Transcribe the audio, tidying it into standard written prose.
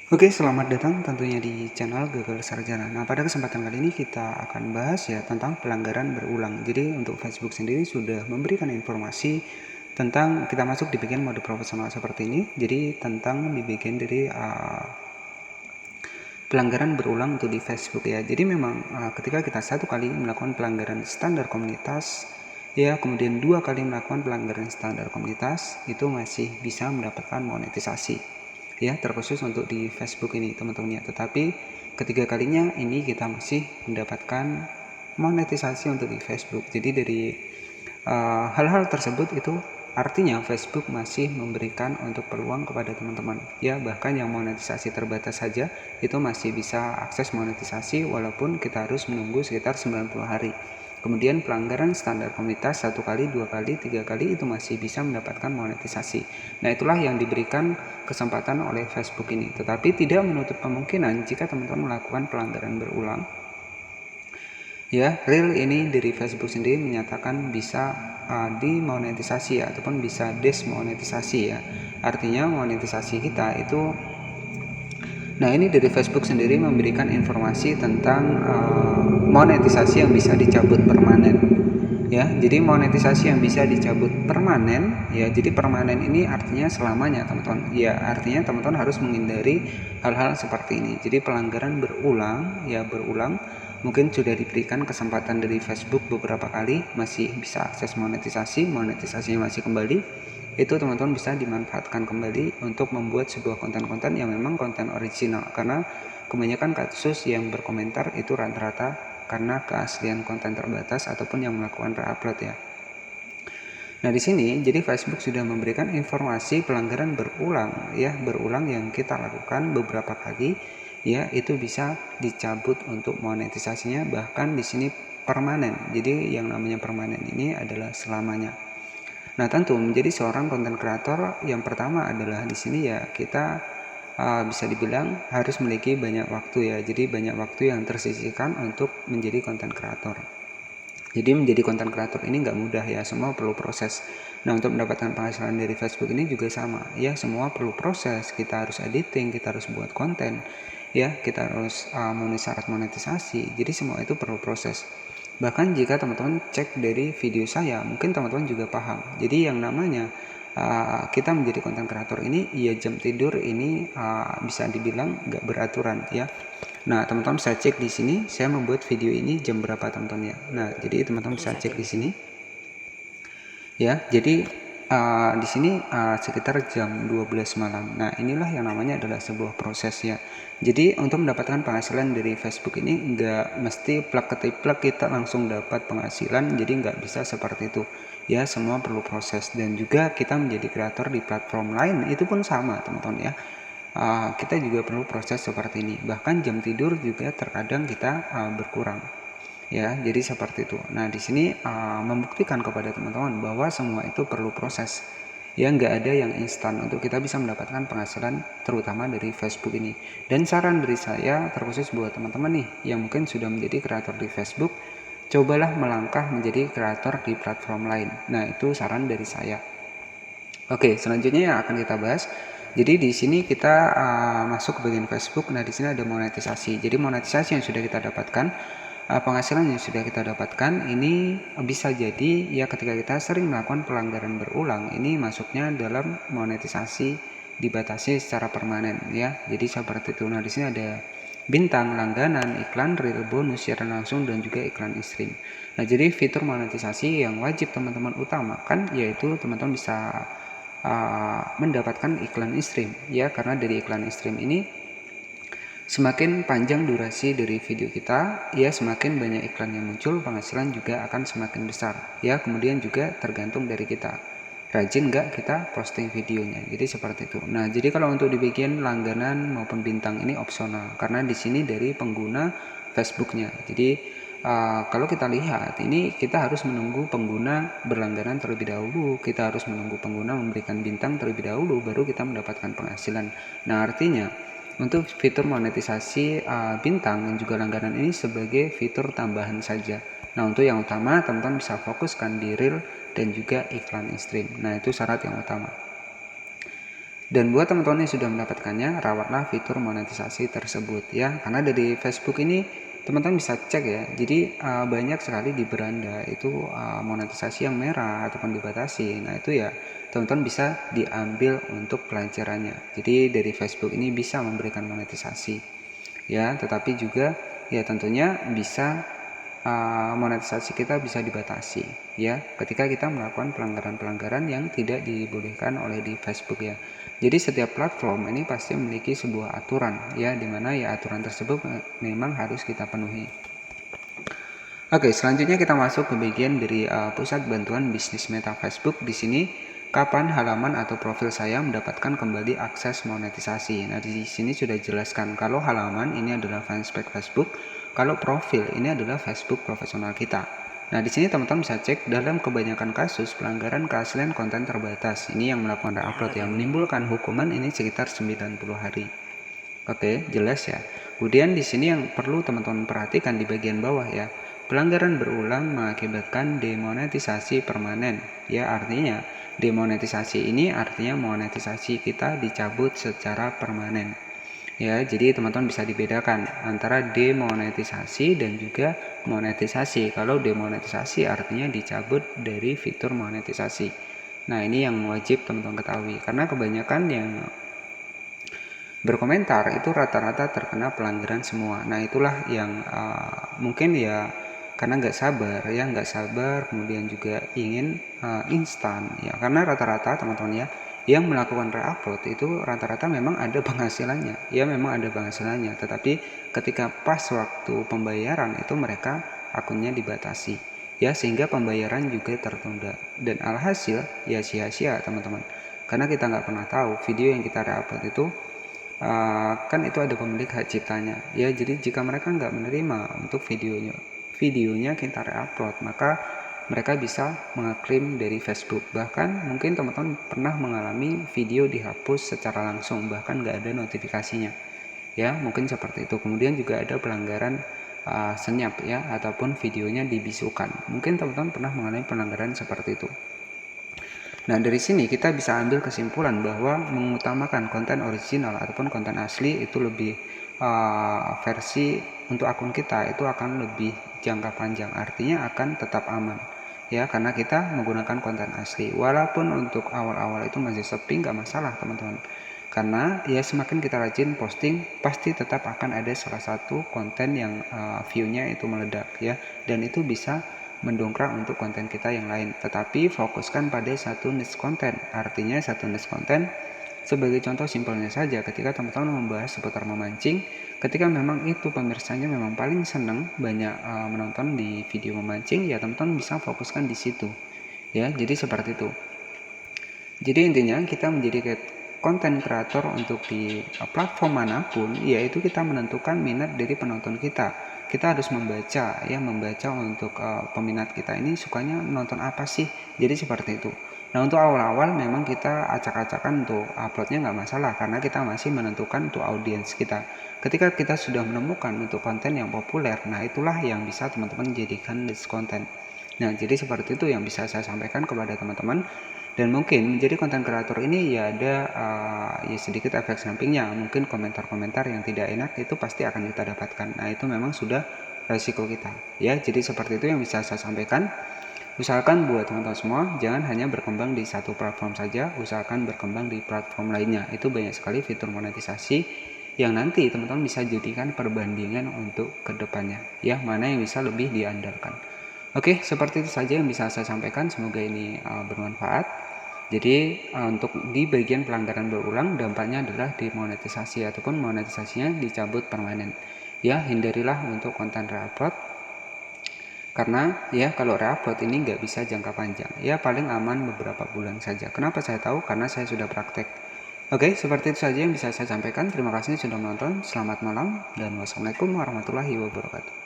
Oke, selamat datang tentunya di channel Gagal Sarjana. Nah, pada kesempatan kali ini kita akan bahas ya tentang pelanggaran berulang. Jadi untuk Facebook sendiri sudah memberikan informasi tentang kita masuk di bagian mode profesional seperti ini. Jadi tentang di bagian dari pelanggaran berulang untuk di Facebook ya. Jadi memang ketika kita satu kali melakukan pelanggaran standar komunitas ya, kemudian 2 kali melakukan pelanggaran standar komunitas, itu masih bisa mendapatkan monetisasi ya, terkhusus untuk di Facebook ini teman-teman ya. Tetapi ketiga kalinya ini kita masih mendapatkan monetisasi untuk di Facebook. Jadi dari hal-hal tersebut itu artinya Facebook masih memberikan untuk peluang kepada teman-teman ya, bahkan yang monetisasi terbatas saja itu masih bisa akses monetisasi walaupun kita harus menunggu sekitar 90 hari. Kemudian pelanggaran standar komunitas 1 kali, 2 kali, 3 kali itu masih bisa mendapatkan monetisasi. Nah, itulah yang diberikan kesempatan oleh Facebook ini. Tetapi tidak menutup kemungkinan jika teman-teman melakukan pelanggaran berulang. Ya, real ini dari Facebook sendiri menyatakan bisa dimonetisasi ya, ataupun bisa desmonetisasi ya. Artinya monetisasi kita itu, nah ini dari Facebook sendiri memberikan informasi tentang monetisasi yang bisa dicabut permanen ya. Jadi monetisasi yang bisa dicabut permanen ya, jadi permanen ini artinya selamanya teman-teman ya, artinya teman-teman harus menghindari hal-hal seperti ini. Jadi pelanggaran berulang ya, berulang mungkin sudah diberikan kesempatan dari Facebook beberapa kali masih bisa akses monetisasinya masih kembali, itu teman-teman bisa dimanfaatkan kembali untuk membuat sebuah konten-konten yang memang konten original, karena kebanyakan kasus yang berkomentar itu rata-rata karena keaslian konten terbatas ataupun yang melakukan re-upload ya. Nah, di sini jadi Facebook sudah memberikan informasi pelanggaran berulang ya, berulang yang kita lakukan beberapa kali ya, itu bisa dicabut untuk monetisasinya, bahkan di sini permanen. Jadi yang namanya permanen ini adalah selamanya. Nah, tentu menjadi seorang konten kreator yang pertama adalah di sini ya kita bisa dibilang harus memiliki banyak waktu ya. Jadi banyak waktu yang tersisihkan untuk menjadi konten kreator. Jadi menjadi konten kreator ini nggak mudah ya, semua perlu proses. Nah, untuk mendapatkan penghasilan dari Facebook ini juga sama ya, semua perlu proses. Kita harus editing, kita harus buat konten ya, kita harus memenuhi syarat monetisasi. Jadi semua itu perlu proses. Bahkan jika teman-teman cek dari video saya, mungkin teman-teman juga paham. Jadi yang namanya kita menjadi konten kreator ini, ya jam tidur ini bisa dibilang nggak beraturan ya. Nah, teman-teman bisa cek di sini, saya membuat video ini jam berapa teman-teman ya. Nah, jadi teman-teman bisa cek di sini. Ya, jadi di sini sekitar jam 12 malam. Nah, inilah yang namanya adalah sebuah proses ya. Jadi untuk mendapatkan penghasilan dari Facebook ini nggak mesti plak ketiplak kita langsung dapat penghasilan, jadi nggak bisa seperti itu ya, semua perlu proses. Dan juga kita menjadi kreator di platform lain itu pun sama teman-teman ya, kita juga perlu proses seperti ini. Bahkan jam tidur juga terkadang kita berkurang ya, jadi seperti itu. Nah, di sini membuktikan kepada teman-teman bahwa semua itu perlu proses ya, nggak ada yang instan untuk kita bisa mendapatkan penghasilan terutama dari Facebook ini. Dan saran dari saya terkhusus buat teman-teman nih yang mungkin sudah menjadi kreator di Facebook, cobalah melangkah menjadi kreator di platform lain. Nah, itu saran dari saya. Oke, selanjutnya yang akan kita bahas, jadi di sini kita masuk ke bagian Facebook. Nah, di sini ada monetisasi. Jadi monetisasi yang sudah kita dapatkan, penghasilan yang sudah kita dapatkan ini bisa jadi ya ketika kita sering melakukan pelanggaran berulang, ini masuknya dalam monetisasi dibatasi secara permanen ya. Jadi seperti itu. Nah, di sini ada bintang, langganan, iklan real, bonus, siaran langsung, dan juga iklan in-stream. Nah, jadi fitur monetisasi yang wajib teman-teman utamakan yaitu teman-teman bisa mendapatkan iklan in-stream ya, karena dari iklan in-stream ini semakin panjang durasi dari video kita ya, semakin banyak iklan yang muncul, penghasilan juga akan semakin besar ya. Kemudian juga tergantung dari kita rajin nggak kita posting videonya, jadi seperti itu. Nah, jadi kalau untuk di bagian langganan maupun bintang ini opsional karena di sini dari pengguna Facebooknya. Jadi kalau kita lihat ini kita harus menunggu pengguna berlangganan terlebih dahulu, kita harus menunggu pengguna memberikan bintang terlebih dahulu baru kita mendapatkan penghasilan. Nah, artinya untuk fitur monetisasi bintang dan juga langganan ini sebagai fitur tambahan saja. Nah, untuk yang utama teman-teman bisa fokuskan di reel dan juga iklan in-stream. Nah, itu syarat yang utama. Dan buat teman-teman yang sudah mendapatkannya, rawatlah fitur monetisasi tersebut ya. Karena dari Facebook ini teman-teman bisa cek ya. Jadi banyak sekali di beranda itu monetisasi yang merah ataupun dibatasi. Nah itu ya teman-teman bisa diambil untuk pelajarannya. Jadi dari Facebook ini bisa memberikan monetisasi ya, tetapi juga ya tentunya bisa monetisasi kita bisa dibatasi ya ketika kita melakukan pelanggaran-pelanggaran yang tidak dibolehkan oleh di Facebook ya. Jadi setiap platform ini pasti memiliki sebuah aturan ya, dimana ya aturan tersebut memang harus kita penuhi. Oke, selanjutnya kita masuk ke bagian dari pusat bantuan bisnis meta Facebook. Di sini kapan halaman atau profil saya mendapatkan kembali akses monetisasi. Nah, di sini sudah dijelaskan kalau halaman ini adalah fanspage Facebook, kalau profil ini adalah Facebook profesional kita. Nah, di sini teman-teman bisa cek dalam kebanyakan kasus pelanggaran keaslian konten terbatas. Ini yang melakukan re-upload yang menimbulkan hukuman ini sekitar 90 hari. Oke, jelas ya. Kemudian di sini yang perlu teman-teman perhatikan di bagian bawah ya. Pelanggaran berulang mengakibatkan demonetisasi permanen. Ya, artinya demonetisasi ini artinya monetisasi kita dicabut secara permanen. Ya, jadi teman-teman bisa dibedakan antara demonetisasi dan juga monetisasi. Kalau demonetisasi artinya dicabut dari fitur monetisasi. Nah, ini yang wajib teman-teman ketahui karena kebanyakan yang berkomentar itu rata-rata terkena pelanggaran semua. Nah, itulah yang mungkin ya karena nggak sabar kemudian juga ingin instan ya, karena rata-rata teman-teman ya yang melakukan re-upload itu rata-rata memang ada penghasilannya ya, memang ada penghasilannya, tetapi ketika pas waktu pembayaran itu mereka akunnya dibatasi ya, sehingga pembayaran juga tertunda dan alhasil ya sia-sia teman-teman, karena kita nggak pernah tahu video yang kita re-upload itu kan itu ada pemilik hak ciptanya ya. Jadi jika mereka nggak menerima untuk videonya kita re-upload, maka mereka bisa mengeklaim dari Facebook. Bahkan mungkin teman-teman pernah mengalami video dihapus secara langsung, bahkan nggak ada notifikasinya ya, mungkin seperti itu. Kemudian juga ada pelanggaran senyap ya, ataupun videonya dibisukan. Mungkin teman-teman pernah mengalami pelanggaran seperti itu. Nah, dari sini kita bisa ambil kesimpulan bahwa mengutamakan konten original ataupun konten asli itu lebih versi untuk akun kita itu akan lebih jangka panjang, artinya akan tetap aman ya, karena kita menggunakan konten asli. Walaupun untuk awal-awal itu masih sepi, nggak masalah teman-teman, karena ya semakin kita rajin posting pasti tetap akan ada salah satu konten yang view-nya itu meledak ya, dan itu bisa mendongkrak untuk konten kita yang lain. Tetapi fokuskan pada satu niche konten, artinya satu niche konten. Sebagai contoh simpelnya saja, ketika teman-teman membahas seputar memancing, ketika memang itu pemirsanya memang paling senang banyak menonton di video memancing, ya teman-teman bisa fokuskan di situ ya. Jadi seperti itu. Jadi intinya kita menjadi konten kreator untuk di platform manapun, yaitu kita menentukan minat dari penonton kita. Kita harus membaca untuk peminat kita ini sukanya menonton apa sih. Jadi seperti itu. Nah, untuk awal-awal memang kita acak-acakan untuk uploadnya nggak masalah, karena kita masih menentukan untuk audiens kita. Ketika kita sudah menemukan untuk konten yang populer, nah itulah yang bisa teman-teman jadikan list konten. Nah, jadi seperti itu yang bisa saya sampaikan kepada teman-teman. Dan mungkin menjadi konten kreator ini ya ada ya sedikit efek sampingnya, mungkin komentar-komentar yang tidak enak itu pasti akan kita dapatkan. Nah, itu memang sudah resiko kita ya. Jadi seperti itu yang bisa saya sampaikan. Usahakan buat teman-teman semua jangan hanya berkembang di satu platform saja, usahakan berkembang di platform lainnya. Itu banyak sekali fitur monetisasi yang nanti teman-teman bisa jadikan perbandingan untuk kedepannya ya, mana yang bisa lebih diandalkan. Oke, seperti itu saja yang bisa saya sampaikan, semoga ini bermanfaat. Jadi untuk di bagian pelanggaran berulang dampaknya adalah demonetisasi ataupun monetisasinya dicabut permanen. Ya, hindarilah untuk konten re-upload, karena ya kalau re-upload ini nggak bisa jangka panjang. Ya paling aman beberapa bulan saja. Kenapa saya tahu? Karena saya sudah praktek. Oke, seperti itu saja yang bisa saya sampaikan. Terima kasih sudah menonton. Selamat malam dan wassalamualaikum warahmatullahi wabarakatuh.